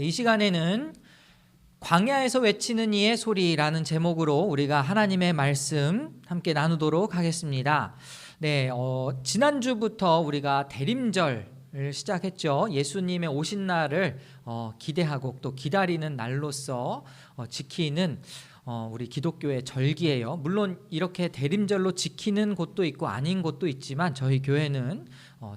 이 시간에는 광야에서 외치는 이의 소리라는 제목으로 우리가 하나님의 말씀 함께 나누도록 하겠습니다. 지난주부터 우리가 대림절을 시작했죠. 예수님의 오신 날을 기대하고 또 기다리는 날로서 지키는 우리 기독교의 절기예요. 물론 이렇게 대림절로 지키는 곳도 있고 아닌 곳도 있지만 저희 교회는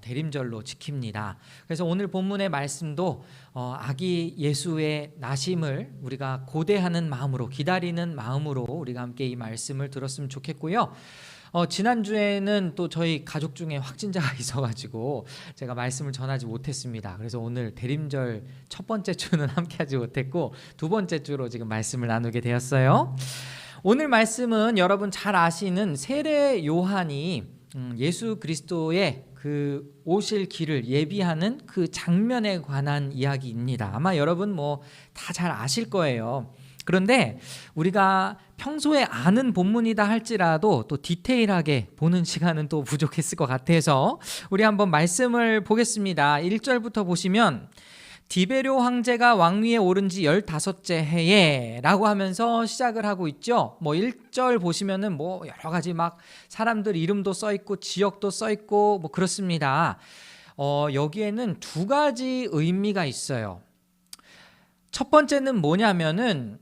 대림절로 지킵니다. 그래서 오늘 본문의 말씀도 아기 예수의 나심을 우리가 고대하는 마음으로, 기다리는 마음으로 우리가 함께 이 말씀을 들었으면 좋겠고요. 지난주에는 또 저희 가족 중에 확진자가 있어가지고 제가 말씀을 전하지 못했습니다. 그래서 오늘 대림절 첫 번째 주는 함께하지 못했고 두 번째 주로 지금 말씀을 나누게 되었어요. 오늘 말씀은 여러분 잘 아시는 세례 요한이 예수 그리스도의 그 오실 길을 예비하는 그 장면에 관한 이야기입니다. 아마 여러분 다 잘 아실 거예요. 그런데 우리가 평소에 아는 본문이다 할지라도 또 디테일하게 보는 시간은 또 부족했을 것 같아서 우리 한번 말씀을 보겠습니다. 1절부터 보시면 디베료 황제가 왕위에 오른 지 15째 해에 라고 하면서 시작을 하고 있죠. 1절 보시면은 여러 가지 막 사람들 이름도 써 있고 지역도 써 있고 그렇습니다. 여기에는 두 가지 의미가 있어요. 첫 번째는 뭐냐면은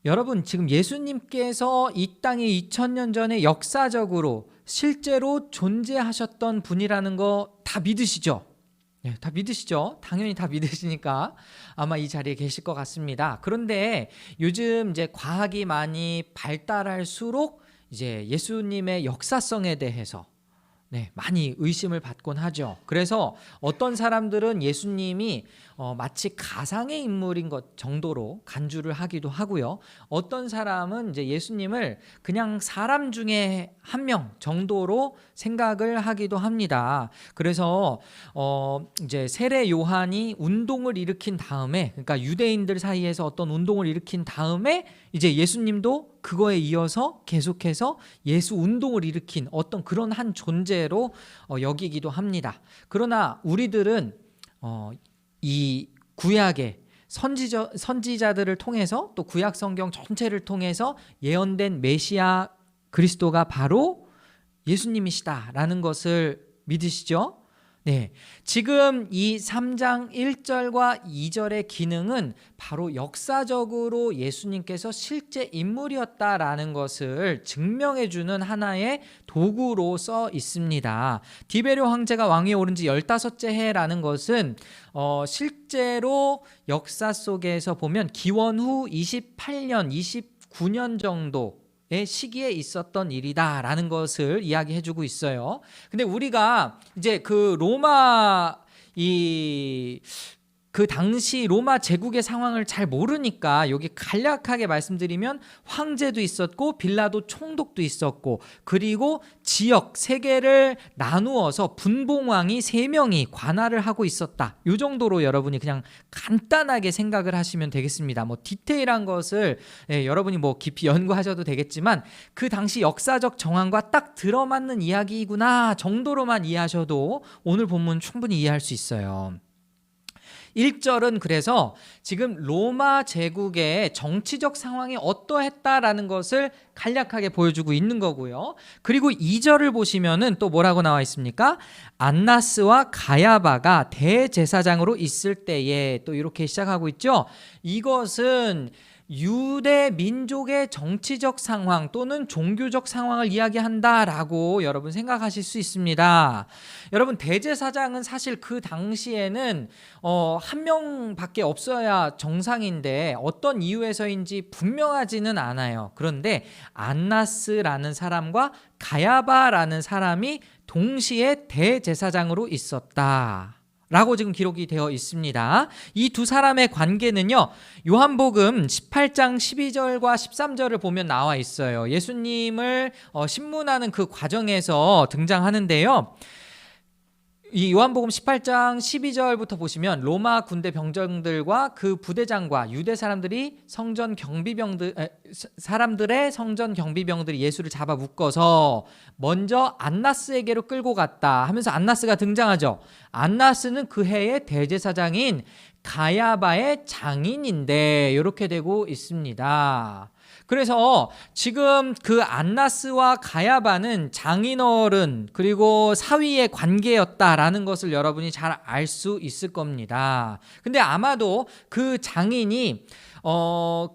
여러분 지금 예수님께서 이 땅에 2000년 전에 역사적으로 실제로 존재하셨던 분이라는 거 다 믿으시죠? 네, 다 믿으시죠? 당연히 다 믿으시니까 아마 이 자리에 계실 것 같습니다. 그런데 요즘 이제 과학이 많이 발달할수록 이제 예수님의 역사성에 대해서 많이 의심을 받곤 하죠. 그래서 어떤 사람들은 예수님이 마치 가상의 인물인 것 정도로 간주를 하기도 하고요. 어떤 사람은 이제 예수님을 그냥 사람 중에 한 명 정도로 생각을 하기도 합니다. 그래서 이제 세례 요한이 운동을 일으킨 다음에, 그러니까 유대인들 사이에서 어떤 운동을 일으킨 다음에 이제 예수님도 그거에 이어서 계속해서 예수 운동을 일으킨 어떤 그런 한 존재로 여기기도 합니다. 그러나 우리들은 이 구약의 선지자들을 통해서 또 구약 성경 전체를 통해서 예언된 메시아 그리스도가 바로 예수님이시다라는 것을 믿으시죠? 네, 지금 이 3장 1절과 2절의 기능은 바로 역사적으로 예수님께서 실제 인물이었다라는 것을 증명해주는 하나의 도구로 써 있습니다. 디베료 황제가 왕위에 오른 지 15째 해라는 것은 실제로 역사 속에서 보면 기원 후 28년, 29년 정도 시기에 있었던 일이다라는 것을 이야기해주고 있어요. 근데 우리가 이제 그 그 당시 로마 제국의 상황을 잘 모르니까 여기 간략하게 말씀드리면 황제도 있었고 빌라도 총독도 있었고 그리고 지역 세 개를 나누어서 분봉왕이 3명이 관할을 하고 있었다. 이 정도로 여러분이 그냥 간단하게 생각을 하시면 되겠습니다. 디테일한 것을 여러분이 깊이 연구하셔도 되겠지만 그 당시 역사적 정황과 딱 들어맞는 이야기구나 정도로만 이해하셔도 오늘 본문 충분히 이해할 수 있어요. 1절은 그래서 지금 로마 제국의 정치적 상황이 어떠했다라는 것을 간략하게 보여주고 있는 거고요. 그리고 2절을 보시면은 또 뭐라고 나와 있습니까? 안나스와 가야바가 대제사장으로 있을 때에 또 이렇게 시작하고 있죠. 이것은 유대 민족의 정치적 상황 또는 종교적 상황을 이야기한다라고 여러분 생각하실 수 있습니다. 여러분 대제사장은 사실 그 당시에는 한 명밖에 없어야 정상인데 어떤 이유에서인지 분명하지는 않아요. 그런데 안나스라는 사람과 가야바라는 사람이 동시에 대제사장으로 있었다 라고 지금 기록이 되어 있습니다. 이 두 사람의 관계는요, 요한복음 18장 12절과 13절을 보면 나와 있어요. 예수님을 신문하는 그 과정에서 등장하는데요. 이 요한복음 18장 12절부터 보시면 로마 군대 병정들과 그 부대장과 유대 사람들이 사람들의 성전 경비병들이 예수를 잡아 묶어서 먼저 안나스에게로 끌고 갔다 하면서 안나스가 등장하죠. 안나스는 그 해의 대제사장인 가야바의 장인인데 이렇게 되고 있습니다. 그래서 지금 그 안나스와 가야바는 장인어른 그리고 사위의 관계였다라는 것을 여러분이 잘 알 수 있을 겁니다. 근데 아마도 그 장인이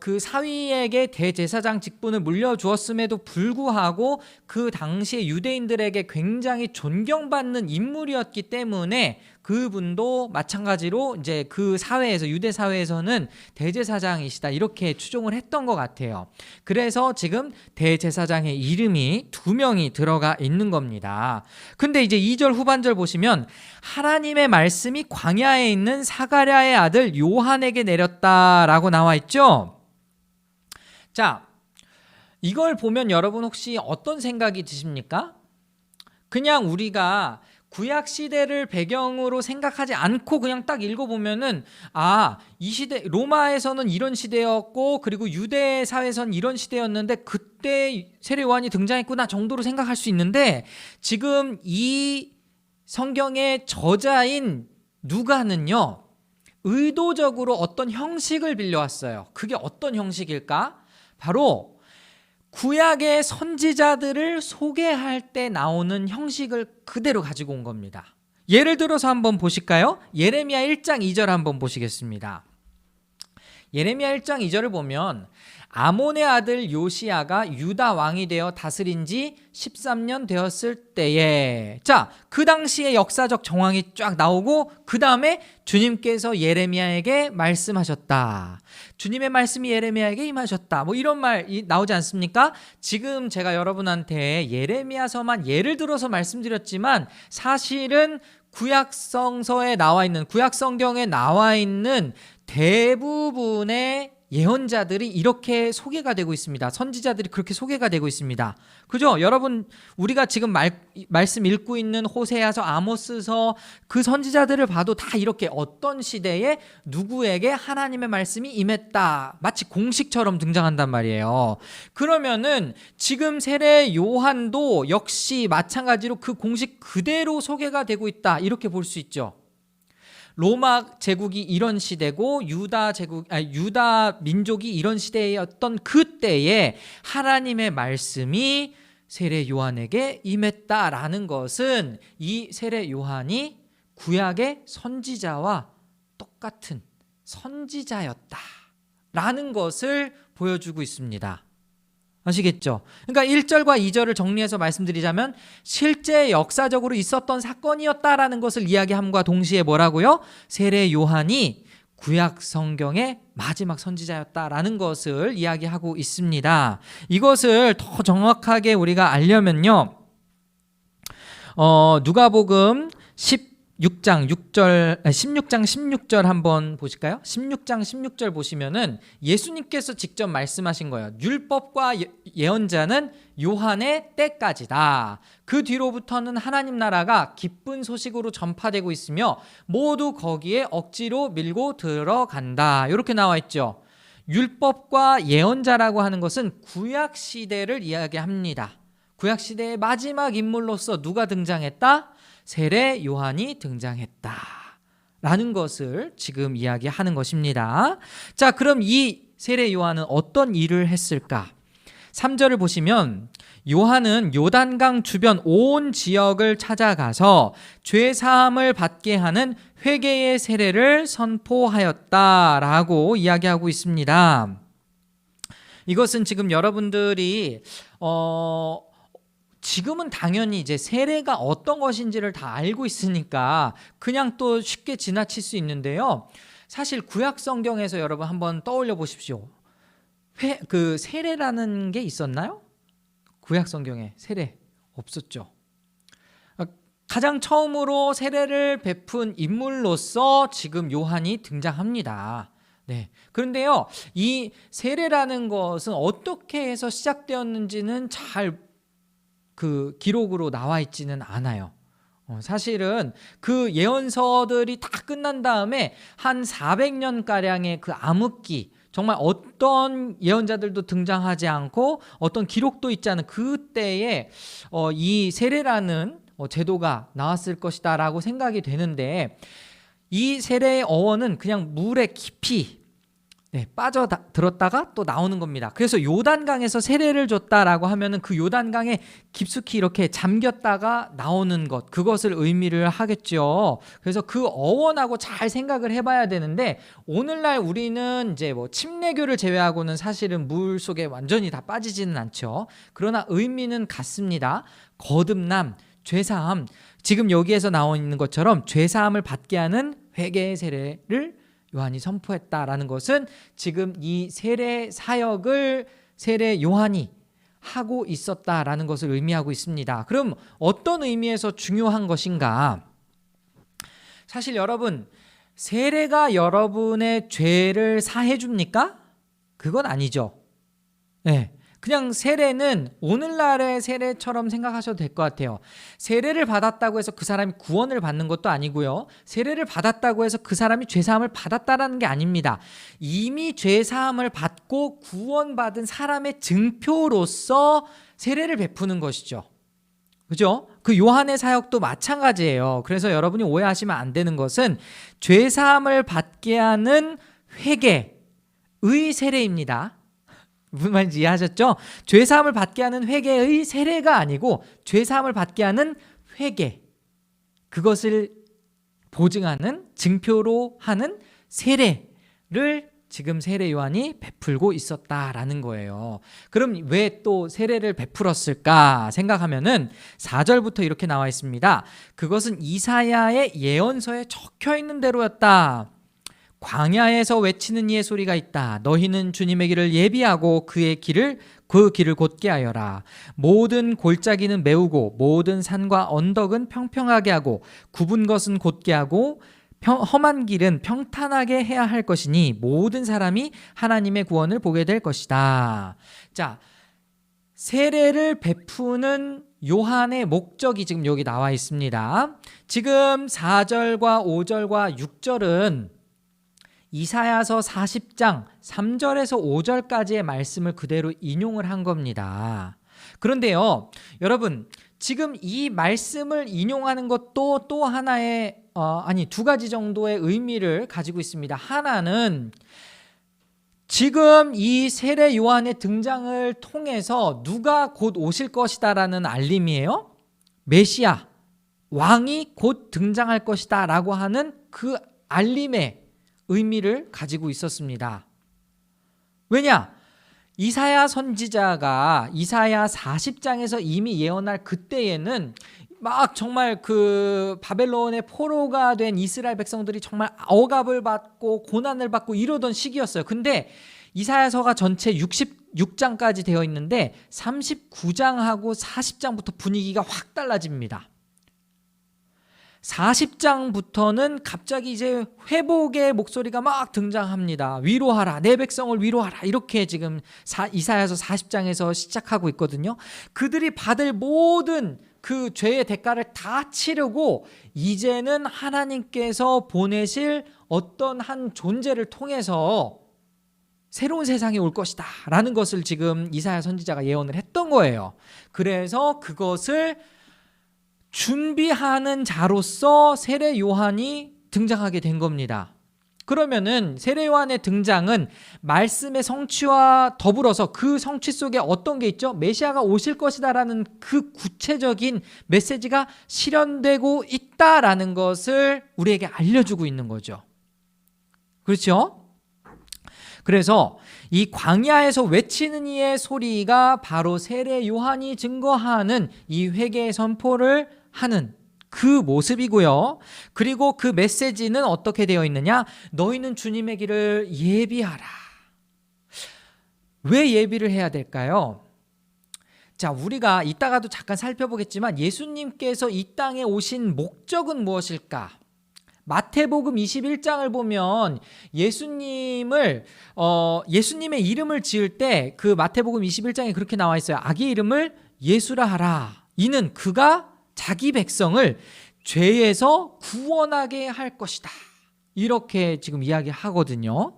그 사위에게 대제사장 직분을 물려주었음에도 불구하고 그 당시에 유대인들에게 굉장히 존경받는 인물이었기 때문에 그분도 마찬가지로 이제 그 사회에서 유대 사회에서는 대제사장이시다 이렇게 추종을 했던 것 같아요. 그래서 지금 대제사장의 이름이 2명이 들어가 있는 겁니다. 근데 이제 2절 후반절 보시면 하나님의 말씀이 광야에 있는 사가랴의 아들 요한에게 내렸다라고 나와 있죠. 자, 이걸 보면 여러분 혹시 어떤 생각이 드십니까? 그냥 우리가 구약 시대를 배경으로 생각하지 않고 그냥 딱 읽어보면은 이 시대 로마에서는 이런 시대였고 그리고 유대 사회에서는 이런 시대였는데 그때 세례 요한이 등장했구나 정도로 생각할 수 있는데 지금 이 성경의 저자인 누가는요 의도적으로 어떤 형식을 빌려왔어요. 그게 어떤 형식일까? 바로 구약의 선지자들을 소개할 때 나오는 형식을 그대로 가지고 온 겁니다. 예를 들어서 한번 보실까요? 예레미야 1장 2절 한번 보시겠습니다. 예레미야 1장 2절을 보면 아몬의 아들 요시야가 유다 왕이 되어 다스린 지 13년 되었을 때에 그 당시의 역사적 정황이 쫙 나오고 그 다음에 주님께서 예레미야에게 말씀하셨다. 주님의 말씀이 예레미야에게 임하셨다. 뭐 이런 말이 나오지 않습니까? 지금 제가 여러분한테 예레미야서만 예를 들어서 말씀드렸지만 사실은 구약 성경에 나와 있는 대부분의 예언자들이 이렇게 소개가 되고 있습니다. 선지자들이 그렇게 소개가 되고 있습니다. 그죠? 여러분 우리가 지금 말씀 읽고 있는 호세아서 아모스서 그 선지자들을 봐도 다 이렇게 어떤 시대에 누구에게 하나님의 말씀이 임했다 마치 공식처럼 등장한단 말이에요. 그러면은 지금 세례 요한도 역시 마찬가지로 그 공식 그대로 소개가 되고 있다 이렇게 볼 수 있죠. 로마 제국이 이런 시대고 유다 민족이 이런 시대였던 그때에 하나님의 말씀이 세례 요한에게 임했다라는 것은 이 세례 요한이 구약의 선지자와 똑같은 선지자였다라는 것을 보여주고 있습니다. 아시겠죠? 그러니까 1절과 2절을 정리해서 말씀드리자면 실제 역사적으로 있었던 사건이었다라는 것을 이야기함과 동시에 뭐라고요? 세례 요한이 구약 성경의 마지막 선지자였다라는 것을 이야기하고 있습니다. 이것을 더 정확하게 우리가 알려면요. 누가복음 16장 16절 한번 보실까요? 16장 16절 보시면은 예수님께서 직접 말씀하신 거예요. 율법과 예언자는 요한의 때까지다. 그 뒤로부터는 하나님 나라가 기쁜 소식으로 전파되고 있으며 모두 거기에 억지로 밀고 들어간다. 이렇게 나와 있죠. 율법과 예언자라고 하는 것은 구약 시대를 이야기합니다. 구약 시대의 마지막 인물로서 누가 등장했다? 세례 요한이 등장했다 라는 것을 지금 이야기하는 것입니다. 자, 그럼 이 세례 요한은 어떤 일을 했을까? 3절을 보시면 요한은 요단강 주변 온 지역을 찾아가서 죄 사함을 받게 하는 회개의 세례를 선포하였다라고 이야기하고 있습니다. 이것은 지금 여러분들이 지금은 당연히 이제 세례가 어떤 것인지를 다 알고 있으니까 그냥 또 쉽게 지나칠 수 있는데요. 사실 구약 성경에서 여러분 한번 떠올려 보십시오. 그 세례라는 게 있었나요? 구약 성경에 세례 없었죠. 가장 처음으로 세례를 베푼 인물로서 지금 요한이 등장합니다. 네. 그런데요, 이 세례라는 것은 어떻게 해서 시작되었는지는 잘 그 기록으로 나와 있지는 않아요. 사실은 그 예언서들이 다 끝난 다음에 한 400년가량의 그 암흑기, 정말 어떤 예언자들도 등장하지 않고 어떤 기록도 있지 않은 그때에 이 세례라는 제도가 나왔을 것이다 라고 생각이 되는데, 이 세례의 어원은 그냥 물에 깊이 빠져들었다가 또 나오는 겁니다. 그래서 요단강에서 세례를 줬다라고 하면은 그 요단강에 깊숙이 이렇게 잠겼다가 나오는 것, 그것을 의미를 하겠죠. 그래서 그 어원하고 잘 생각을 해봐야 되는데, 오늘날 우리는 이제 뭐 침례교를 제외하고는 사실은 물 속에 완전히 다 빠지지는 않죠. 그러나 의미는 같습니다. 거듭남, 죄사함, 지금 여기에서 나와 있는 것처럼 죄사함을 받게 하는 회개의 세례를 요한이 선포했다라는 것은 지금 이 세례 사역을 세례 요한이 하고 있었다라는 것을 의미하고 있습니다. 그럼 어떤 의미에서 중요한 것인가? 사실 여러분, 세례가 여러분의 죄를 사해 줍니까? 그건 아니죠. 네. 그냥 세례는 오늘날의 세례처럼 생각하셔도 될 것 같아요. 세례를 받았다고 해서 그 사람이 구원을 받는 것도 아니고요. 세례를 받았다고 해서 그 사람이 죄사함을 받았다라는 게 아닙니다. 이미 죄사함을 받고 구원받은 사람의 증표로서 세례를 베푸는 것이죠. 그죠? 그 요한의 사역도 마찬가지예요. 그래서 여러분이 오해하시면 안 되는 것은 죄사함을 받게 하는 회개의 세례입니다. 무슨 말인지 이해하셨죠? 죄사함을 받게 하는 회개의 세례가 아니고 죄사함을 받게 하는 회개, 그것을 보증하는 증표로 하는 세례를 지금 세례 요한이 베풀고 있었다라는 거예요. 그럼 왜 또 세례를 베풀었을까 생각하면은 4절부터 이렇게 나와 있습니다. 그것은 이사야의 예언서에 적혀 있는 대로였다. 광야에서 외치는 이의 소리가 있다. 너희는 주님의 길을 예비하고 그 길을 곧게 하여라. 모든 골짜기는 메우고 모든 산과 언덕은 평평하게 하고 굽은 것은 곧게 하고 험한 길은 평탄하게 해야 할 것이니 모든 사람이 하나님의 구원을 보게 될 것이다. 자, 세례를 베푸는 요한의 목적이 지금 여기 나와 있습니다. 지금 4절과 5절과 6절은 이사야서 40장 3절에서 5절까지의 말씀을 그대로 인용을 한 겁니다. 그런데요, 여러분, 지금 이 말씀을 인용하는 것도 또 하나의 두 가지 정도의 의미를 가지고 있습니다. 하나는 지금 이 세례 요한의 등장을 통해서 누가 곧 오실 것이다라는 알림이에요. 메시아, 왕이 곧 등장할 것이다 라고 하는 그 알림의 의미를 가지고 있었습니다. 왜냐? 이사야 선지자가 이사야 40장에서 이미 예언할 그때에는 막 정말 그 바벨론의 포로가 된 이스라엘 백성들이 정말 억압을 받고 고난을 받고 이러던 시기였어요. 근데 이사야서가 전체 66장까지 되어 있는데 39장하고 40장부터 분위기가 확 달라집니다. 40장부터는 갑자기 이제 회복의 목소리가 막 등장합니다. 위로하라, 내 백성을 위로하라, 이렇게 지금 이사야서 40장에서 시작하고 있거든요. 그들이 받을 모든 그 죄의 대가를 다 치르고 이제는 하나님께서 보내실 어떤 한 존재를 통해서 새로운 세상이 올 것이다 라는 것을 지금 이사야 선지자가 예언을 했던 거예요. 그래서 그것을 준비하는 자로서 세례 요한이 등장하게 된 겁니다. 그러면은 세례 요한의 등장은 말씀의 성취와 더불어서 그 성취 속에 어떤 게 있죠? 메시아가 오실 것이다라는 그 구체적인 메시지가 실현되고 있다라는 것을 우리에게 알려주고 있는 거죠. 그렇죠? 그래서 이 광야에서 외치는 이의 소리가 바로 세례 요한이 증거하는 이 회개의 선포를 하는 그 모습이고요. 그리고 그 메시지는 어떻게 되어 있느냐? 너희는 주님의 길을 예비하라. 왜 예비를 해야 될까요? 자, 우리가 이따가도 잠깐 살펴보겠지만 예수님께서 이 땅에 오신 목적은 무엇일까? 마태복음 21장을 보면 예수님의 이름을 지을 때 그 마태복음 21장에 그렇게 나와 있어요. 아기의 이름을 예수라 하라. 이는 그가 자기 백성을 죄에서 구원하게 할 것이다. 이렇게 지금 이야기하거든요.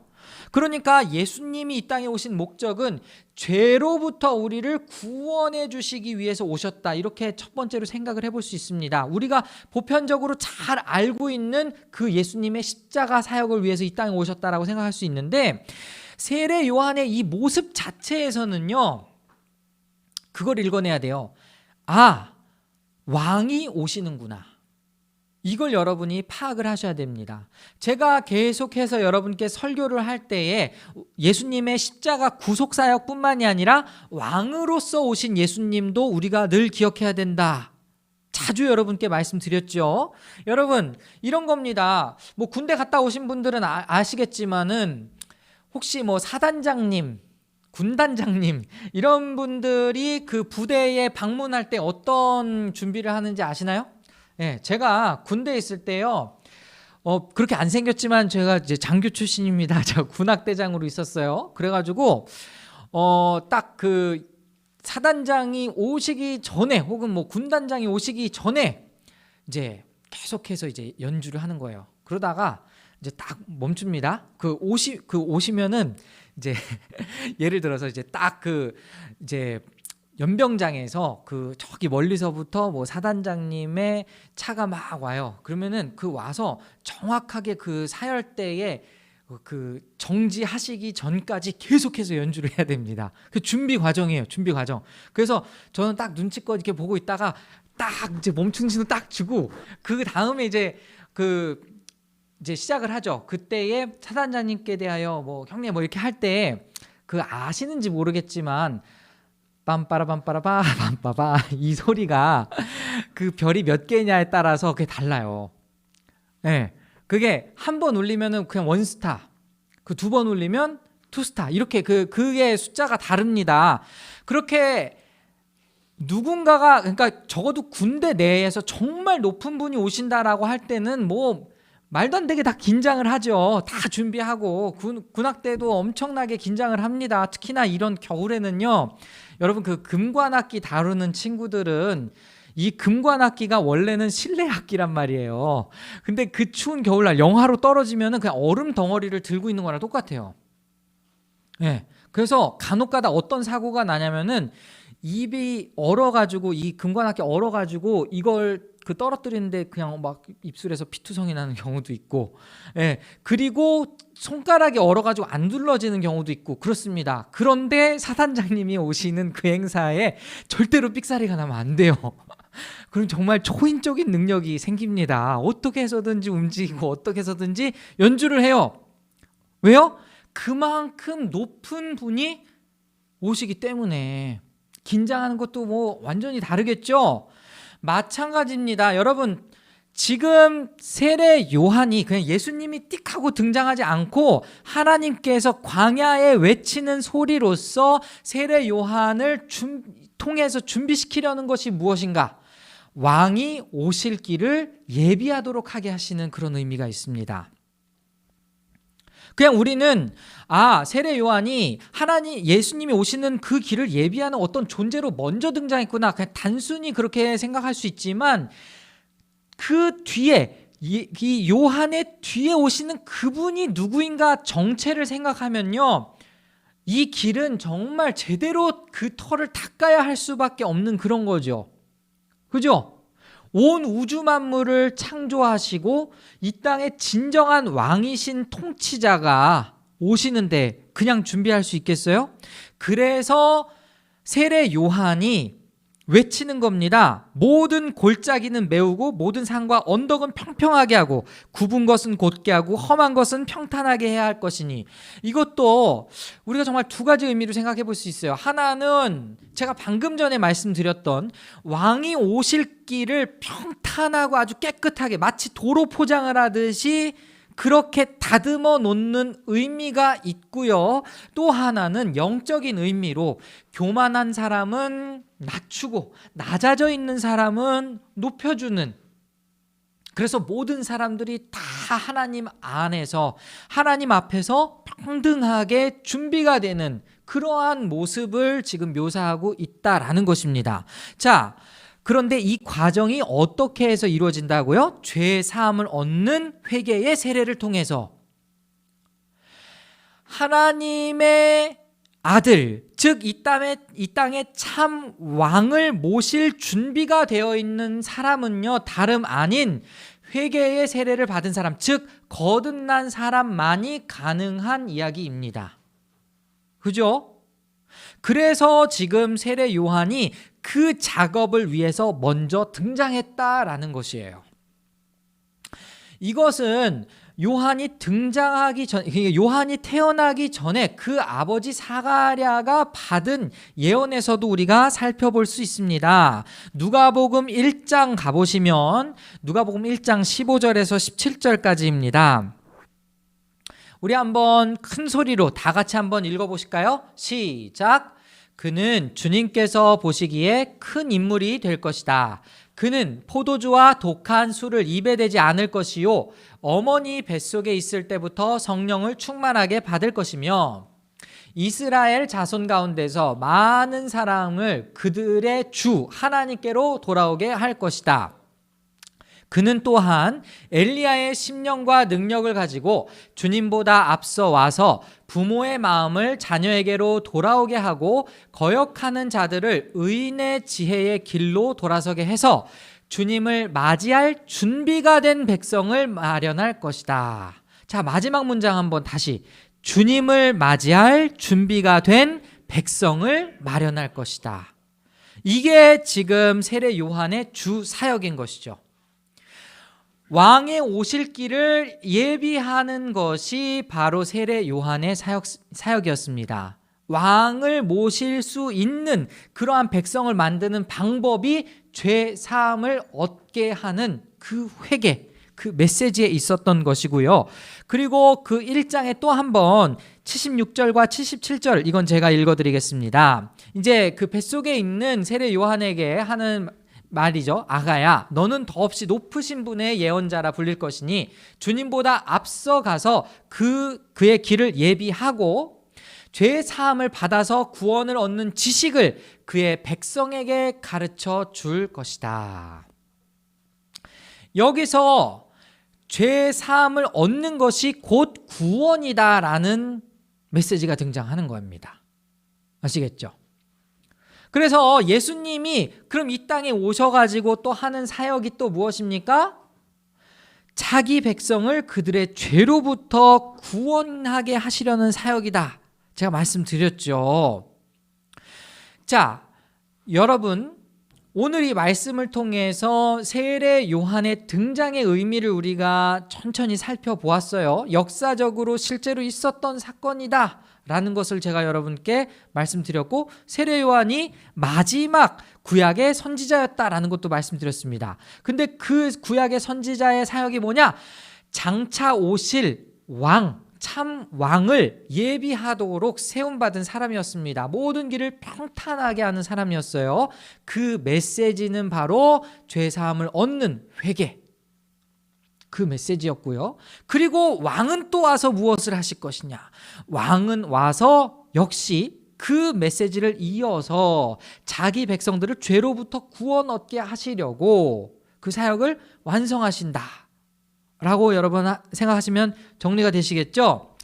그러니까 예수님이 이 땅에 오신 목적은 죄로부터 우리를 구원해 주시기 위해서 오셨다. 이렇게 첫 번째로 생각을 해볼 수 있습니다. 우리가 보편적으로 잘 알고 있는 그 예수님의 십자가 사역을 위해서 이 땅에 오셨다라고 생각할 수 있는데, 세례 요한의 이 모습 자체에서는요, 그걸 읽어내야 돼요. 아, 왕이 오시는구나. 이걸 여러분이 파악을 하셔야 됩니다. 제가 계속해서 여러분께 설교를 할 때에 예수님의 십자가 구속사역뿐만이 아니라 왕으로서 오신 예수님도 우리가 늘 기억해야 된다. 자주 여러분께 말씀드렸죠. 여러분, 이런 겁니다. 뭐 군대 갔다 오신 분들은 아시겠지만은 혹시 뭐 사단장님, 군단장님 이런 분들이 그 부대에 방문할 때 어떤 준비를 하는지 아시나요? 네, 제가 군대에 있을 때요, 그렇게 안 생겼지만 제가 이제 장교 출신입니다. 제가 군악대장으로 있었어요. 그래가지고 딱 그 사단장이 오시기 전에 혹은 뭐 군단장이 오시기 전에 이제 계속해서 이제 연주를 하는 거예요. 그러다가 이제 딱 멈춥니다. 오시면은 이제 예를 들어서 이제 딱 이제 연병장에서 저기 멀리서부터 뭐 사단장님의 차가 막 와요. 그러면은 와서 정확하게 사열대에 정지하시기 전까지 계속해서 연주를 해야 됩니다. 그 준비 과정이에요. 준비 과정. 그래서 저는 딱 눈치껏 이렇게 보고 있다가 딱 이제 멈춘 신호 딱 주고 그 다음에 이제 시작을 하죠. 그때에 사단장님께 대하여 뭐 형님 뭐 이렇게 할 때 아시는지 모르겠지만 빰빠라빰빠라빠 빰빠바 이 소리가 별이 몇 개냐에 따라서 그게 달라요. 네, 그게 한 번 울리면은 그냥 원스타, 두 번 울리면 투스타 이렇게 그게 숫자가 다릅니다. 그렇게 누군가가 그러니까 적어도 군대 내에서 정말 높은 분이 오신다라고 할 때는 뭐 말도 안 되게 다 긴장을 하죠. 다 준비하고 군악대도 엄청나게 긴장을 합니다. 특히나 이런 겨울에는요. 여러분 금관악기 다루는 친구들은 이 금관악기가 원래는 실내 악기란 말이에요. 근데 그 추운 겨울날 영하로 떨어지면은 그냥 얼음 덩어리를 들고 있는 거랑 똑같아요. 네. 그래서 간혹가다 어떤 사고가 나냐면은 입이 얼어가지고 이 금관악기 얼어가지고 이걸 떨어뜨리는데 그냥 막 입술에서 피투성이 나는 경우도 있고, 예, 그리고 손가락이 얼어가지고 안 둘러지는 경우도 있고 그렇습니다. 그런데 사단장님이 오시는 그 행사에 절대로 삑사리가 나면 안 돼요. 그럼 정말 초인적인 능력이 생깁니다. 어떻게 해서든지 움직이고 어떻게 해서든지 연주를 해요. 왜요? 그만큼 높은 분이 오시기 때문에. 긴장하는 것도 뭐 완전히 다르겠죠? 마찬가지입니다. 여러분, 지금 세례 요한이 그냥 예수님이 띡 하고 등장하지 않고 하나님께서 광야에 외치는 소리로서 세례 요한을 통해서 준비시키려는 것이 무엇인가? 왕이 오실 길을 예비하도록 하게 하시는 그런 의미가 있습니다. 그냥 우리는 세례 요한이 예수님이 오시는 그 길을 예비하는 어떤 존재로 먼저 등장했구나, 그냥 단순히 그렇게 생각할 수 있지만 그 뒤에 이 요한의 뒤에 오시는 그분이 누구인가 정체를 생각하면요, 이 길은 정말 제대로 그 털을 닦아야 할 수밖에 없는 그런 거죠. 그죠? 온 우주 만물을 창조하시고 이 땅의 진정한 왕이신 통치자가 오시는데 그냥 준비할 수 있겠어요? 그래서 세례 요한이 외치는 겁니다. 모든 골짜기는 메우고 모든 산과 언덕은 평평하게 하고 굽은 것은 곧게 하고 험한 것은 평탄하게 해야 할 것이니. 이것도 우리가 정말 두 가지 의미로 생각해 볼 수 있어요. 하나는 제가 방금 전에 말씀드렸던 왕이 오실 길을 평탄하고 아주 깨끗하게 마치 도로 포장을 하듯이 그렇게 다듬어 놓는 의미가 있고요. 또 하나는 영적인 의미로 교만한 사람은 낮추고 낮아져 있는 사람은 높여주는, 그래서 모든 사람들이 다 하나님 안에서 하나님 앞에서 평등하게 준비가 되는 그러한 모습을 지금 묘사하고 있다라는 것입니다. 자, 그런데 이 과정이 어떻게 해서 이루어진다고요? 죄 사함을 얻는 회개의 세례를 통해서. 하나님의 아들, 즉 이 땅에 참 왕을 모실 준비가 되어 있는 사람은요, 다름 아닌 회개의 세례를 받은 사람, 즉 거듭난 사람만이 가능한 이야기입니다. 그죠? 그래서 지금 세례 요한이 그 작업을 위해서 먼저 등장했다라는 것이에요. 이것은 요한이 태어나기 전에 그 아버지 사가랴가 받은 예언에서도 우리가 살펴볼 수 있습니다. 누가복음 1장 가보시면 누가복음 1장 15절에서 17절까지입니다. 우리 한번 큰 소리로 다 같이 한번 읽어보실까요? 시작! 그는 주님께서 보시기에 큰 인물이 될 것이다. 그는 포도주와 독한 술을 입에 대지 않을 것이요 어머니 뱃속에 있을 때부터 성령을 충만하게 받을 것이며 이스라엘 자손 가운데서 많은 사람을 그들의 주 하나님께로 돌아오게 할 것이다. 그는 또한 엘리야의 심령과 능력을 가지고 주님보다 앞서 와서 부모의 마음을 자녀에게로 돌아오게 하고 거역하는 자들을 의인의 지혜의 길로 돌아서게 해서 주님을 맞이할 준비가 된 백성을 마련할 것이다. 자, 마지막 문장 한번 다시. 주님을 맞이할 준비가 된 백성을 마련할 것이다. 이게 지금 세례 요한의 주 사역인 것이죠. 왕의 오실 길을 예비하는 것이 바로 세례 요한의 사역이었습니다. 왕을 모실 수 있는 그러한 백성을 만드는 방법이 죄 사함을 얻게 하는 그 회개, 그 메시지에 있었던 것이고요. 그리고 그 1장에 또 한 번 76절과 77절, 이건 제가 읽어드리겠습니다. 이제 그 뱃속에 있는 세례 요한에게 하는 말이죠. 아가야, 너는 더없이 높으신 분의 예언자라 불릴 것이니 주님보다 앞서가서 그의 길을 예비하고 죄 사함을 받아서 구원을 얻는 지식을 그의 백성에게 가르쳐 줄 것이다. 여기서 죄 사함을 얻는 것이 곧 구원이다라는 메시지가 등장하는 겁니다. 아시겠죠? 그래서 예수님이 그럼 이 땅에 오셔가지고 또 하는 사역이 또 무엇입니까? 자기 백성을 그들의 죄로부터 구원하게 하시려는 사역이다. 제가 말씀드렸죠. 자, 여러분, 오늘 이 말씀을 통해서 세례 요한의 등장의 의미를 우리가 천천히 살펴보았어요. 역사적으로 실제로 있었던 사건이다 라는 것을 제가 여러분께 말씀드렸고, 세례 요한이 마지막 구약의 선지자였다라는 것도 말씀드렸습니다. 근데 그 구약의 선지자의 사역이 뭐냐? 장차 오실 왕, 참 왕을 예비하도록 세움받은 사람이었습니다. 모든 길을 평탄하게 하는 사람이었어요. 그 메시지는 바로 죄사함을 얻는 회개, 그 메시지였고요. 그리고 왕은 또 와서 무엇을 하실 것이냐? 왕은 와서 역시 그 메시지를 이어서 자기 백성들을 죄로부터 구원 얻게 하시려고 그 사역을 완성하신다 라고 여러분 생각하시면 정리가 되시겠죠?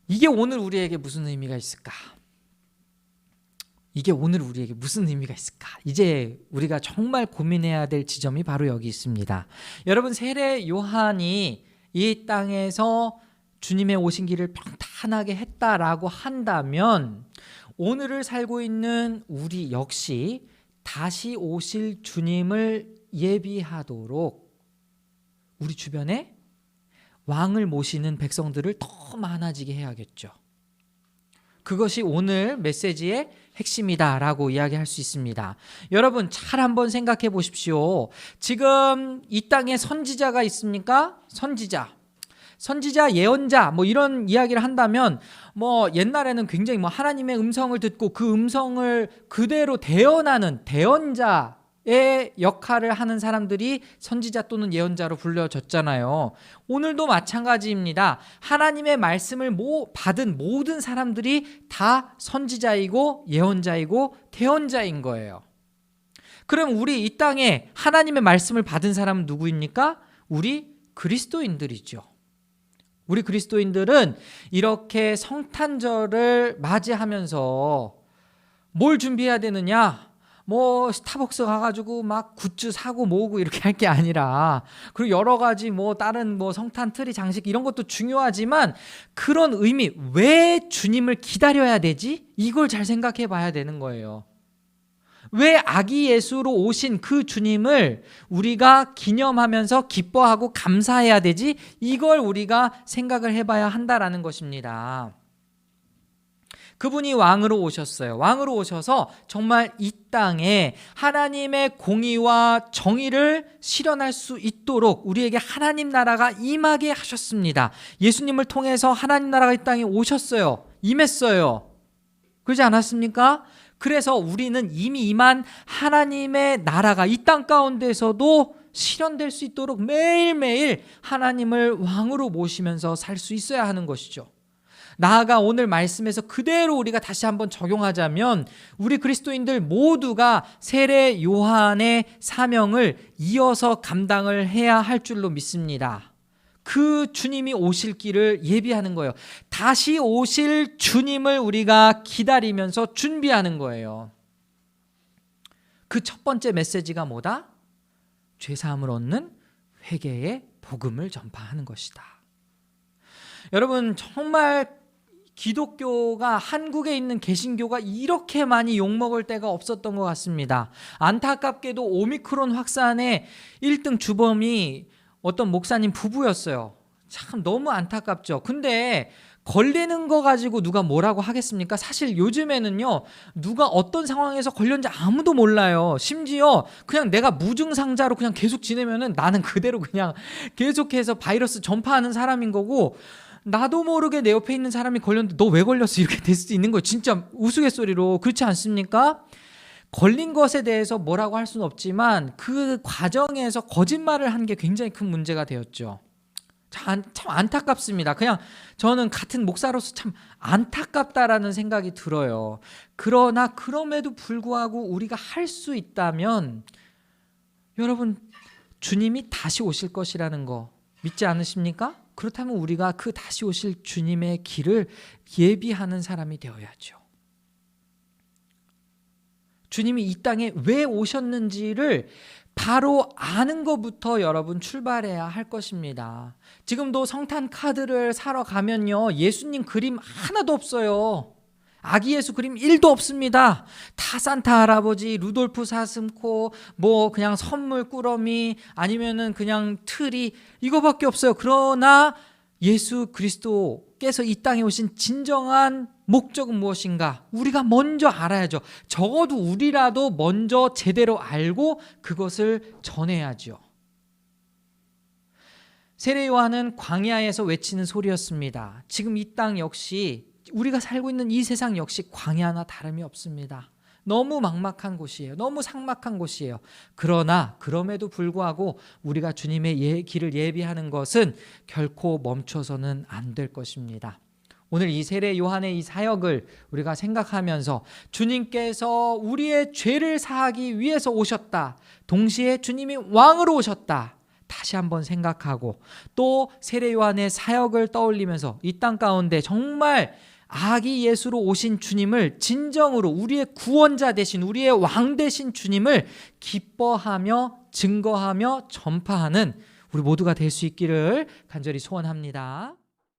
이게 오늘 우리에게 무슨 의미가 있을까? 이게 오늘 우리에게 무슨 의미가 있을까? 이제 우리가 정말 고민해야 될 지점이 바로 여기 있습니다. 여러분, 세례 요한이 이 땅에서 주님의 오신 길을 평탄하게 했다라고 한다면 오늘을 살고 있는 우리 역시 다시 오실 주님을 예비하도록 우리 주변에 왕을 모시는 백성들을 더 많아지게 해야겠죠. 그것이 오늘 메시지의 핵심이다라고 이야기할 수 있습니다. 여러분, 잘 한번 생각해 보십시오. 지금 이 땅에 선지자가 있습니까? 선지자, 예언자, 뭐 이런 이야기를 한다면 뭐 옛날에는 굉장히 뭐 하나님의 음성을 듣고 그 음성을 그대로 대언하는 대언자의 역할을 하는 사람들이 선지자 또는 예언자로 불려졌잖아요. 오늘도 마찬가지입니다. 하나님의 말씀을 받은 모든 사람들이 다 선지자이고 예언자이고 대언자인 거예요. 그럼 우리 이 땅에 하나님의 말씀을 받은 사람은 누구입니까? 우리 그리스도인들이죠. 우리 그리스도인들은 이렇게 성탄절을 맞이하면서 뭘 준비해야 되느냐? 뭐 스타벅스 가가지고 막 굿즈 사고 모으고 이렇게 할 게 아니라, 그리고 여러 가지 뭐 다른 뭐 성탄 트리 장식 이런 것도 중요하지만, 그런 의미, 왜 주님을 기다려야 되지? 이걸 잘 생각해 봐야 되는 거예요. 왜 아기 예수로 오신 그 주님을 우리가 기념하면서 기뻐하고 감사해야 되지? 이걸 우리가 생각을 해봐야 한다라는 것입니다. 그분이 왕으로 오셨어요. 왕으로 오셔서 정말 이 땅에 하나님의 공의와 정의를 실현할 수 있도록 우리에게 하나님 나라가 임하게 하셨습니다. 예수님을 통해서 하나님 나라가 이 땅에 오셨어요. 임했어요. 그러지 않았습니까? 그래서 우리는 이미 임한 하나님의 나라가 이 땅 가운데서도 실현될 수 있도록 매일매일 하나님을 왕으로 모시면서 살 수 있어야 하는 것이죠. 나아가 오늘 말씀에서 그대로 우리가 다시 한번 적용하자면, 우리 그리스도인들 모두가 세례 요한의 사명을 이어서 감당을 해야 할 줄로 믿습니다. 그 주님이 오실 길을 예비하는 거예요. 다시 오실 주님을 우리가 기다리면서 준비하는 거예요. 그 첫 번째 메시지가 뭐다? 죄사함을 얻는 회개의 복음을 전파하는 것이다. 여러분, 정말 기독교가, 한국에 있는 개신교가 이렇게 많이 욕먹을 때가 없었던 것 같습니다. 안타깝게도 오미크론 확산의 1등 주범이 어떤 목사님 부부였어요. 참 너무 안타깝죠. 근데 걸리는 거 가지고 누가 뭐라고 하겠습니까? 사실 요즘에는요, 누가 어떤 상황에서 걸렸는지 아무도 몰라요. 심지어 그냥 내가 무증상자로 그냥 계속 지내면은 나는 그대로 그냥 계속해서 바이러스 전파하는 사람인 거고, 나도 모르게 내 옆에 있는 사람이 걸렸는데 너 왜 걸렸어? 이렇게 될 수도 있는 거예요. 진짜 우스갯소리로. 그렇지 않습니까? 걸린 것에 대해서 뭐라고 할 수는 없지만 그 과정에서 거짓말을 한 게 굉장히 큰 문제가 되었죠. 참 안타깝습니다. 그냥 저는 같은 목사로서 참 안타깝다라는 생각이 들어요. 그러나 그럼에도 불구하고 우리가 할 수 있다면, 여러분, 주님이 다시 오실 것이라는 거 믿지 않으십니까? 그렇다면 우리가 그 다시 오실 주님의 길을 예비하는 사람이 되어야죠. 주님이 이 땅에 왜 오셨는지를 바로 아는 것부터 여러분 출발해야 할 것입니다. 지금도 성탄 카드를 사러 가면요, 예수님 그림 하나도 없어요. 아기 예수 그림 1도 없습니다. 다 산타 할아버지, 루돌프 사슴코, 뭐 그냥 선물 꾸러미, 아니면은 그냥 트리, 이거밖에 없어요. 그러나 예수 그리스도께서 이 땅에 오신 진정한 목적은 무엇인가? 우리가 먼저 알아야죠. 적어도 우리라도 먼저 제대로 알고 그것을 전해야죠. 세례 요한은 광야에서 외치는 소리였습니다. 지금 이 땅 역시, 우리가 살고 있는 이 세상 역시 광야나 다름이 없습니다. 너무 막막한 곳이에요. 너무 삭막한 곳이에요. 그러나 그럼에도 불구하고 우리가 주님의 길을 예비하는 것은 결코 멈춰서는 안 될 것입니다. 오늘 이 세례 요한의 이 사역을 우리가 생각하면서, 주님께서 우리의 죄를 사하기 위해서 오셨다, 동시에 주님이 왕으로 오셨다, 다시 한번 생각하고, 또 세례 요한의 사역을 떠올리면서 이 땅 가운데 정말 아기 예수로 오신 주님을 진정으로 우리의 구원자 되신, 우리의 왕 되신 주님을 기뻐하며 증거하며 전파하는 우리 모두가 될 수 있기를 간절히 소원합니다.